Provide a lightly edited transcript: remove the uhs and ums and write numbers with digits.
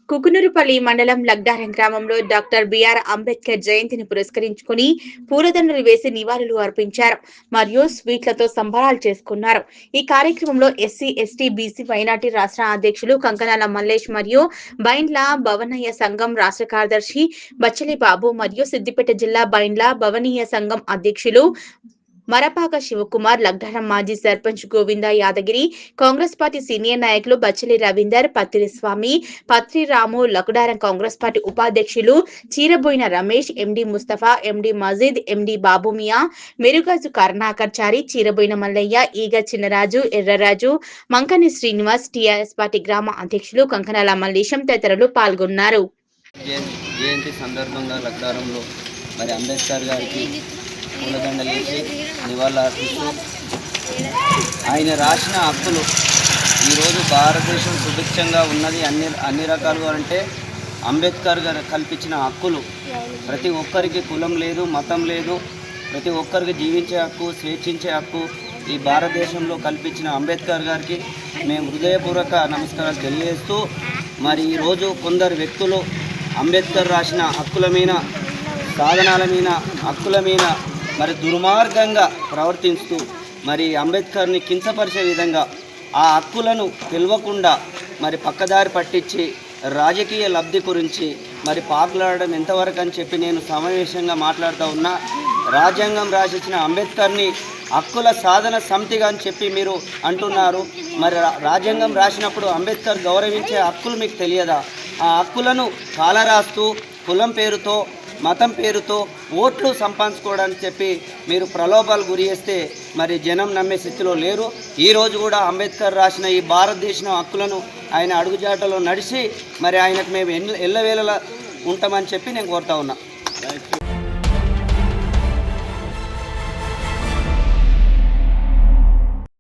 కుకునూరుపల్లి మండలం లగ్డారం గ్రామంలో doctor BR Ambedkar జయంతిని పురస్కరించుకుని పూలదండలు వేసి నివాళులు అర్పించారు మరియు స్వీట్లతో సంబరాలు చేసుకున్నారు. ఈ కార్యక్రమంలో ఎస్సీ, ఎస్టీ, బీసీ, మైనార్టీ రాష్ట్ర అధ్యక్షులు కంకనాల మల్లేష్ మరియు బైండ్ల భవనీయ సంఘం రాష్ట్ర కార్యదర్శి బచ్చలి బాబు మరియు సిద్దిపేట జిల్లా బైండ్ల భవనీయ సంఘం అధ్యక్షులు మరపాక శివకుమార్, లగ్డారం మాజీ సర్పంచ్ గోవింద యాదగిరి, కాంగ్రెస్ పార్టీ సీనియర్ నాయకులు బచ్చలి రవీందర్, పత్తిరి స్వామి, పత్రి రాము, లగ్డారం కాంగ్రెస్ పార్టీ ఉపాధ్యక్షులు చీరబోయిన రమేష్, ఎండి ముస్తఫా, ఎండి మజీద్, ఎండి బాబుమియా, మెరుగజు కరుణాకర్ చారి, చీరబోయిన మల్లయ్య, ఈగ చిన్నరాజు, ఎర్రరాజు, మంకని శ్రీనివాస్, టీఆర్ఎస్ పార్టీ గ్రామ అధ్యక్షులు కంకనాల మల్లేశం తదితరులు పాల్గొన్నారు. జయంతి సందర్భంగా లగ్డారంలో మరి అంబేద్కర్ గారికి పూలదండలు వేసి నివాళులు అర్పిస్తూ ఆయన రాసిన హక్కులు ఈరోజు భారతదేశం సుభిక్షంగా ఉన్నది అన్ని రకాలుగా అంటే అంబేద్కర్ గారు కల్పించిన హక్కులు ప్రతి ఒక్కరికి కులం లేదు, మతం లేదు, ప్రతి ఒక్కరికి జీవించే హక్కు, స్వేచ్ఛించే హక్కు ఈ భారతదేశంలో కల్పించిన అంబేద్కర్ గారికి మేము హృదయపూర్వక నమస్కారాలు తెలియజేస్తూ మరి ఈరోజు కొందరు వ్యక్తులు అంబేద్కర్ రాసిన హక్కుల మీద, సాధనాల మీద, హక్కుల మీద మరి దుర్మార్గంగా ప్రవర్తిస్తూ మరి అంబేద్కర్ని కించపరిచే విధంగా ఆ హక్కులను తెలియకుండా మరి పక్కదారి పట్టించి రాజకీయ లబ్ధి గురించి మరి పాకులాడడం ఎంతవరకు అని చెప్పి నేను సమావేశంగా మాట్లాడుతూ ఉన్నా. రాజ్యాంగం రాసిచ్చిన అంబేద్కర్ని హక్కుల సాధన సమితిగా అని చెప్పి మీరు అంటున్నారు. మరి రాజ్యాంగం రాసినప్పుడు అంబేద్కర్ గౌరవించే హక్కులు మీకు తెలియదా? ఆ హక్కులను కాలరాస్తూ కులం పేరుతో, మతం పేరుతో ఓట్లు సంపాదించుకోవడానికి చెప్పి మీరు ప్రలోభాలు గురి చేస్తే మరి జనం నమ్మే స్థితిలో లేరు. ఈరోజు కూడా అంబేద్కర్ రాసిన ఈ భారతదేశం హక్కులను ఆయన అడుగుజాటలో నడిచి మరి ఆయనకు మేము ఎల్లవేళలా ఉంటామని చెప్పి నేను కోరుతా ఉన్నా.